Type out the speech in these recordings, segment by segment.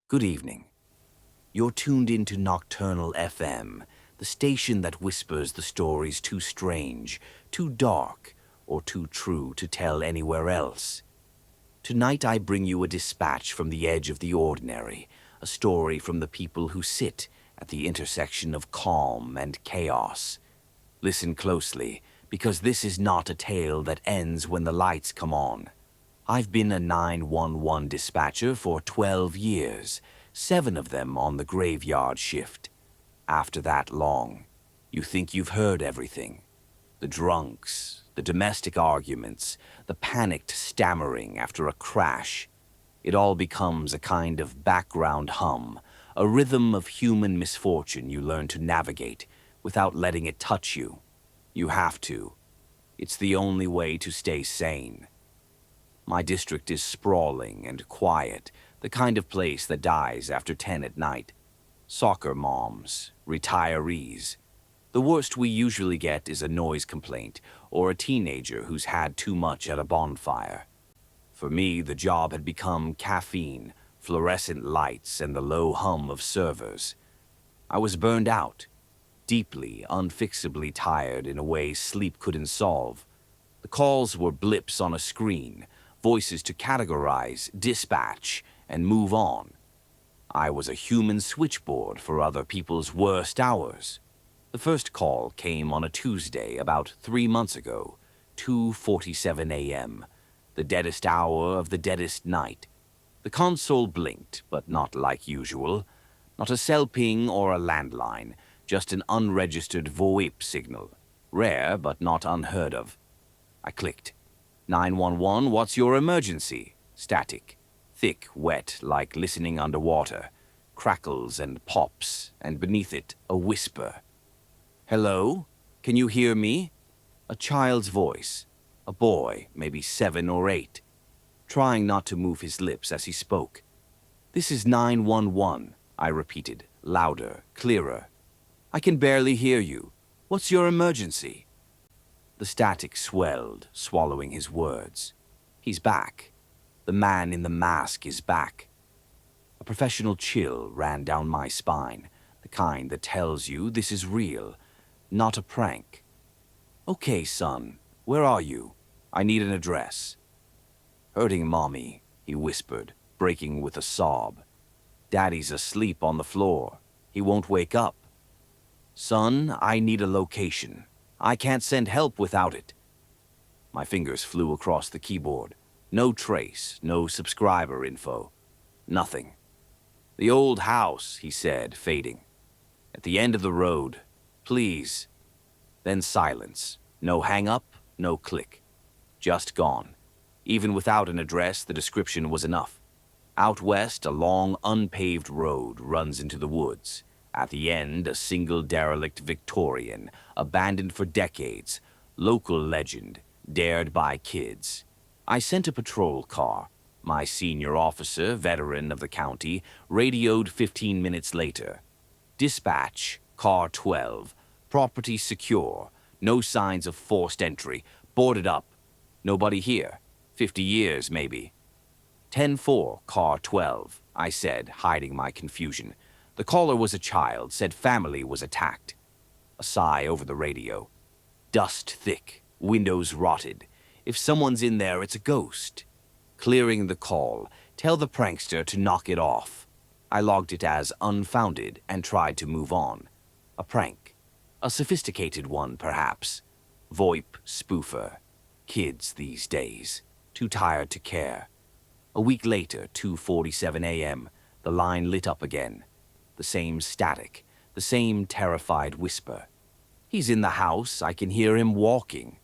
Good evening. You're tuned into Nocturnal FM, the station that whispers the stories too strange, too dark, or too true to tell anywhere else. Tonight I bring you a dispatch from the edge of the ordinary, a story from the people who sit at the intersection of calm and chaos. Listen closely, because this is not a tale that ends when the lights come on. I've been a 911 dispatcher for 12 years, 7 of them on the graveyard shift. After that long, you think you've heard everything. The drunks, the domestic arguments, the panicked stammering after a crash. It all becomes a kind of background hum, a rhythm of human misfortune you learn to navigate without letting it touch you. You have to. It's the only way to stay sane. My district is sprawling and quiet, the kind of place that dies after 10 at night. Soccer moms, retirees. The worst we usually get is a noise complaint or a teenager who's had too much at a bonfire. For me, the job had become caffeine, fluorescent lights, and the low hum of servers. I was burned out, deeply, unfixably tired in a way sleep couldn't solve. The calls were blips on a screen, voices to categorize, dispatch, and move on. I was a human switchboard for other people's worst hours. The first call came on a Tuesday about 3 months ago, 2:47 a.m., the deadest hour of the deadest night. The console blinked, but not like usual. Not a cell ping or a landline, just an unregistered VoIP signal. Rare, but not unheard of. I clicked. 911, what's your emergency? Static. Thick, wet, like listening underwater. Crackles and pops, and beneath it, a whisper. Hello? Can you hear me? A child's voice. A boy, maybe 7 or 8. Trying not to move his lips as he spoke. This is 911, I repeated, louder, clearer. I can barely hear you. What's your emergency? The static swelled, swallowing his words. He's back. The man in the mask is back. A professional chill ran down my spine, the kind that tells you this is real, not a prank. Okay, son, where are you? I need an address. Hurting Mommy, he whispered, breaking with a sob. Daddy's asleep on the floor. He won't wake up. Son, I need a location. I can't send help without it. My fingers flew across the keyboard. No trace, no subscriber info. Nothing. The old house, he said, fading. At the end of the road. Please. Then silence. No hang-up, no click. Just gone. Even without an address, the description was enough. Out west, a long, unpaved road runs into the woods. At the end, a single derelict Victorian, abandoned for decades, local legend, dared by kids. I sent a patrol car. My senior officer, veteran of the county, radioed 15 minutes later. Dispatch, car 12, property secure, no signs of forced entry, boarded up. Nobody here. 50 years, maybe. 10-4, car 12, I said, hiding my confusion. The caller was a child, said family was attacked. A sigh over the radio. Dust thick, windows rotted. If someone's in there, it's a ghost. Clearing the call, tell the prankster to knock it off. I logged it as unfounded and tried to move on. A prank. A sophisticated one, perhaps. VoIP spoofer. Kids these days. Too tired to care. A week later, 2:47 a.m., the line lit up again. The same static, the same terrified whisper. He's in the house, I can hear him walking.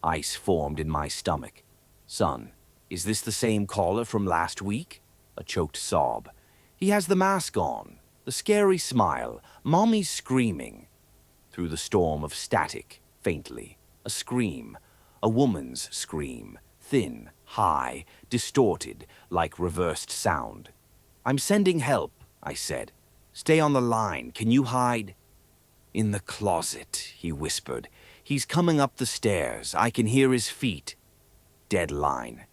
Ice formed in my stomach. Son, is this the same caller from last week? A choked sob. He has the mask on, the scary smile, Mommy's screaming. Through the storm of static, faintly, a scream, a woman's scream, thin, high, distorted, like reversed sound. I'm sending help, I said. Stay on the line. Can you hide? In the closet, he whispered. He's coming up the stairs. I can hear his feet. Dead line.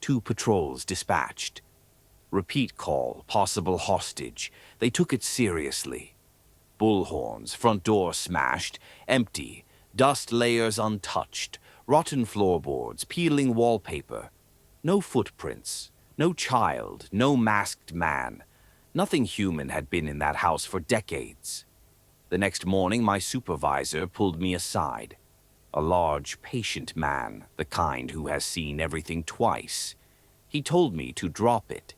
2 patrols dispatched. Repeat call, possible hostage. They took it seriously. Bullhorns, front door smashed, empty, dust layers untouched, rotten floorboards, peeling wallpaper. No footprints, no child, no masked man. Nothing human had been in that house for decades. The next morning, my supervisor pulled me aside. A large, patient man, the kind who has seen everything twice. He told me to drop it.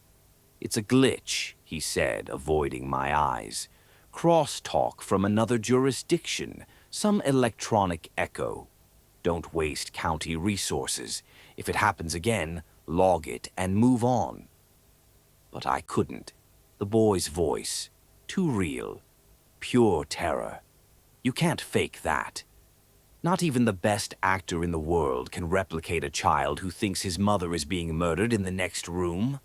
It's a glitch, he said, avoiding my eyes. Crosstalk from another jurisdiction, some electronic echo. Don't waste county resources. If it happens again, log it and move on. But I couldn't. The boy's voice, too real, pure terror. You can't fake that. Not even the best actor in the world can replicate a child who thinks his mother is being murdered in the next room.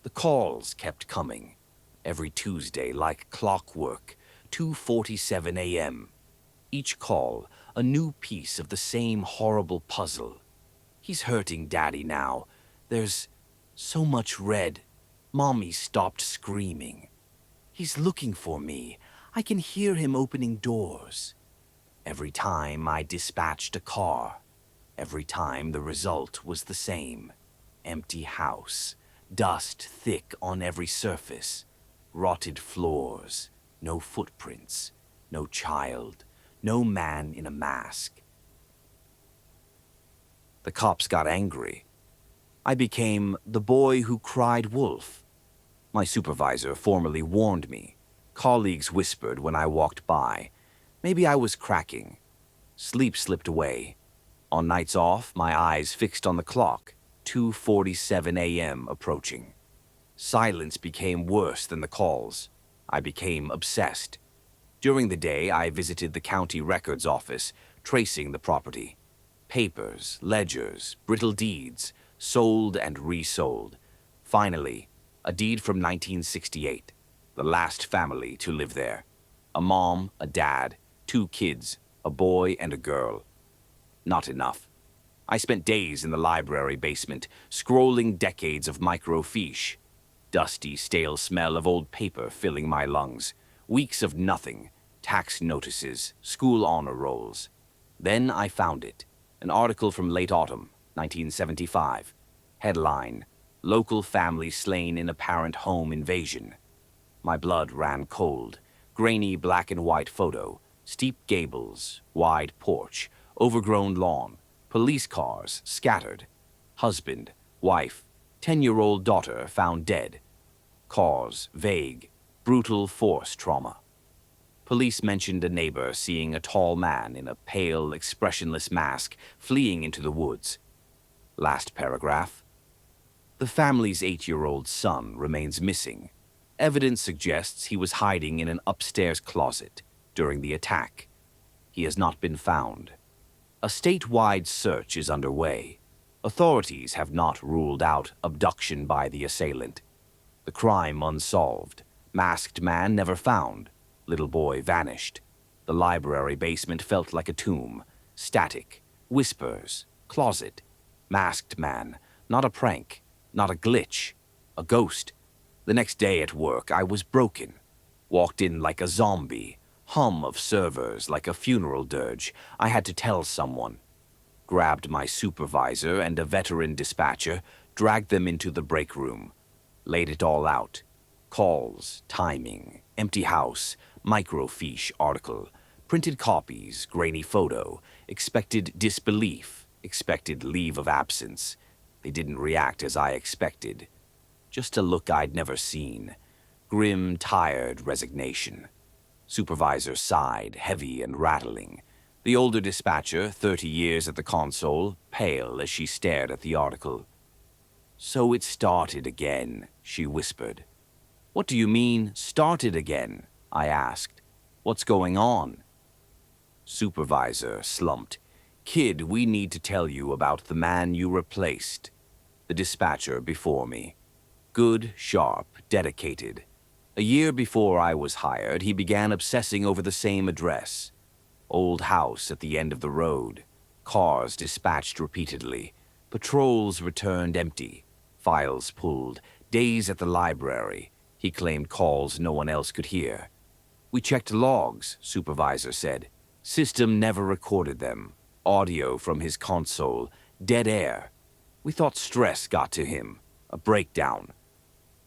The calls kept coming. Every Tuesday, like clockwork, 2:47 a.m. Each call, a new piece of the same horrible puzzle. He's hurting Daddy now. There's so much red. Mommy stopped screaming. He's looking for me. I can hear him opening doors. Every time I dispatched a car. Every time the result was the same. Empty house. Dust thick on every surface. Rotted floors. No footprints. No child. No man in a mask. The cops got angry. I became the boy who cried wolf. My supervisor formally warned me. Colleagues whispered when I walked by. Maybe I was cracking. Sleep slipped away. On nights off, my eyes fixed on the clock, 2:47 a.m. approaching. Silence became worse than the calls. I became obsessed. During the day, I visited the county records office, tracing the property. Papers, ledgers, brittle deeds, sold and resold. Finally, a deed from 1968, the last family to live there. A mom, a dad, 2 kids, a boy and a girl. Not enough. I spent days in the library basement, scrolling decades of microfiche. Dusty, stale smell of old paper filling my lungs. Weeks of nothing, tax notices, school honor rolls. Then I found it. An article from late autumn, 1975. Headline, Local Family Slain in Apparent Home Invasion. My blood ran cold. Grainy black and white photo. Steep gables, wide porch, overgrown lawn, police cars scattered. Husband, wife, 10-year-old daughter found dead. Cause vague, brutal force trauma. Police mentioned a neighbor seeing a tall man in a pale, expressionless mask fleeing into the woods. Last paragraph. The family's 8-year-old son remains missing. Evidence suggests he was hiding in an upstairs closet during the attack. He has not been found. A statewide search is underway. Authorities have not ruled out abduction by the assailant. The crime unsolved. Masked man never found. Little boy vanished. The library basement felt like a tomb. Static. Whispers. Closet. Masked man. Not a prank. Not a glitch. A ghost. The next day at work, I was broken. Walked in like a zombie. Hum of servers like a funeral dirge. I had to tell someone. Grabbed my supervisor and a veteran dispatcher, dragged them into the break room. Laid it all out. Calls, timing, empty house, microfiche article, printed copies, grainy photo, expected disbelief, expected leave of absence. They didn't react as I expected. Just a look I'd never seen. Grim, tired resignation. Supervisor sighed, heavy and rattling. The older dispatcher, 30 years at the console, pale as she stared at the article. "So it started again," she whispered. "What do you mean, started again?" I asked. "What's going on?" Supervisor slumped. "Kid, we need to tell you about the man you replaced." The dispatcher before me. Good, sharp, dedicated. A year before I was hired, he began obsessing over the same address. Old house at the end of the road. Cars dispatched repeatedly. Patrols returned empty. Files pulled, days at the library. He claimed calls no one else could hear. We checked logs, supervisor said. System never recorded them. Audio from his console, dead air. We thought stress got to him, a breakdown.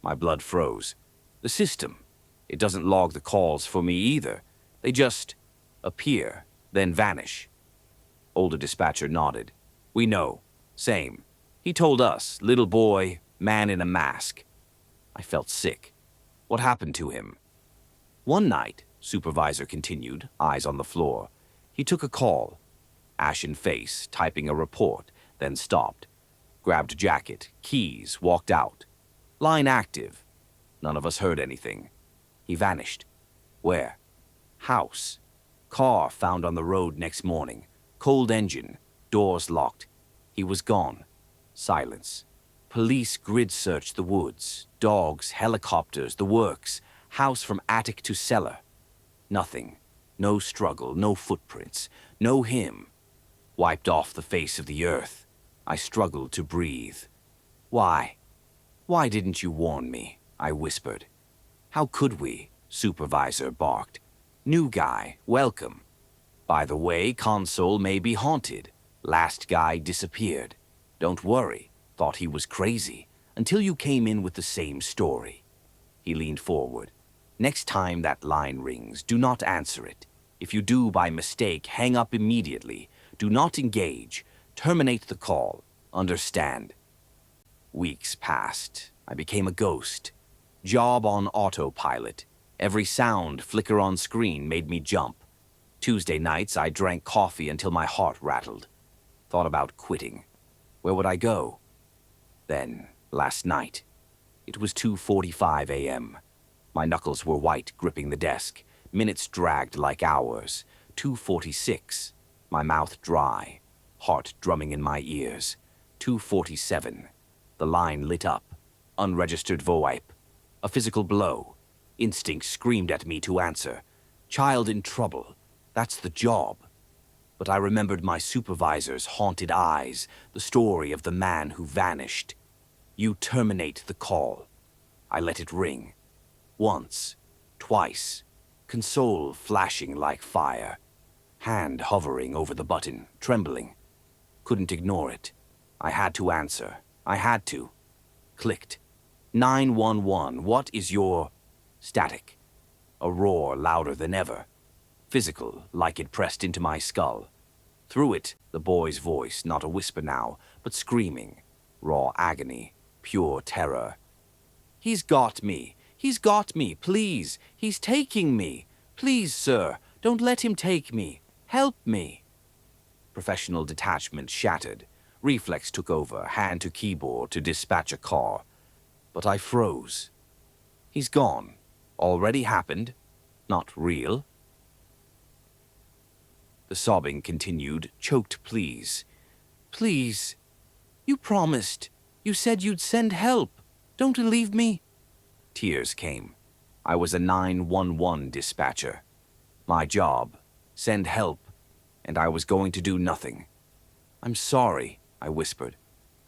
My blood froze. The system, it doesn't log the calls for me either. They just appear, then vanish. Older dispatcher nodded. We know. Same. He told us, little boy, man in a mask. I felt sick. What happened to him? One night, supervisor continued, eyes on the floor. He took a call. Ashen face, typing a report, then stopped. Grabbed jacket, keys, walked out. Line active. None of us heard anything. He vanished. Where? House. Car found on the road next morning. Cold engine. Doors locked. He was gone. Silence. Police grid searched the woods. Dogs, helicopters, the works. House from attic to cellar. Nothing. No struggle, no footprints. No him. Wiped off the face of the earth. I struggled to breathe. Why? Why didn't you warn me? I whispered. How could we? Supervisor barked. New guy, welcome. By the way, console may be haunted. Last guy disappeared. Don't worry, thought he was crazy, until you came in with the same story. He leaned forward. Next time that line rings, do not answer it. If you do by mistake, hang up immediately. Do not engage. Terminate the call. Understand? Weeks passed. I became a ghost. Job on autopilot. Every sound flicker on screen made me jump. Tuesday nights, I drank coffee until my heart rattled. Thought about quitting. Where would I go? Then, last night, it was 2:45 a.m. My knuckles were white, gripping the desk. Minutes dragged like hours. 2:46. My mouth dry. Heart drumming in my ears. 2:47. The line lit up. Unregistered VoIP. A physical blow. Instinct screamed at me to answer. Child in trouble. That's the job. But I remembered my supervisor's haunted eyes, the story of the man who vanished. You terminate the call. I let it ring. Once. Twice. Console flashing like fire. Hand hovering over the button, trembling. Couldn't ignore it. I had to answer. I had to. Clicked. 911, what is your... Static. A roar louder than ever. Physical, like it pressed into my skull. Through it, the boy's voice, not a whisper now, but screaming. Raw agony. Pure terror. He's got me. He's got me. Please. He's taking me. Please, sir. Don't let him take me. Help me. Professional detachment shattered. Reflex took over, hand to keyboard to dispatch a car. But I froze. He's gone. Already happened. Not real. The sobbing continued, choked pleas. Please. You promised. You said you'd send help. Don't leave me. Tears came. I was a 911 dispatcher. My job. Send help. And I was going to do nothing. I'm sorry, I whispered.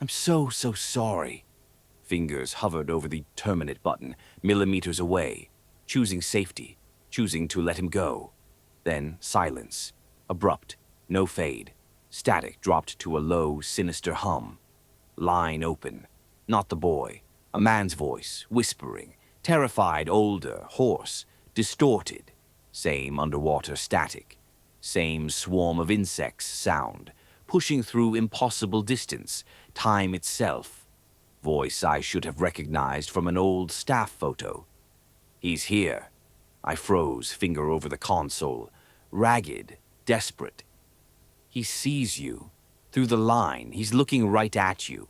I'm so sorry. Fingers hovered over the terminate button, millimeters away, choosing safety, choosing to let him go. Then silence. Abrupt, no fade. Static dropped to a low, sinister hum. Line open. Not the boy. A man's voice, whispering. Terrified, older, hoarse, distorted. Same underwater static. Same swarm of insects sound. Pushing through impossible distance. Time itself. Voice I should have recognized from an old staff photo. He's here. I froze, finger over the console. Ragged. Desperate. He sees you. Through the line, he's looking right at you.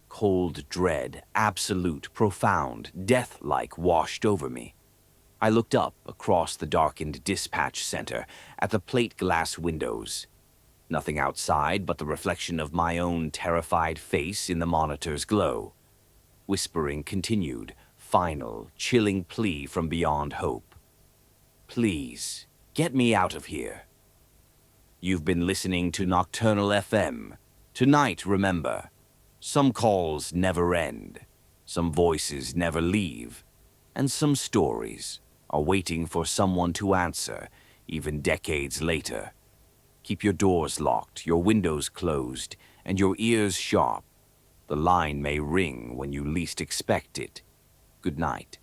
Cold dread, absolute, profound, death-like washed over me. I looked up across the darkened dispatch center at the plate glass windows. Nothing outside but the reflection of my own terrified face in the monitor's glow. Whispering continued, final, chilling plea from beyond hope. Please, get me out of here. You've been listening to Nocturnal FM. Tonight, remember, Some calls never end, some voices never leave, and some stories are waiting for someone to answer, even decades later. Keep your doors locked, your windows closed, and your ears sharp. The line may ring when you least expect it. Good night.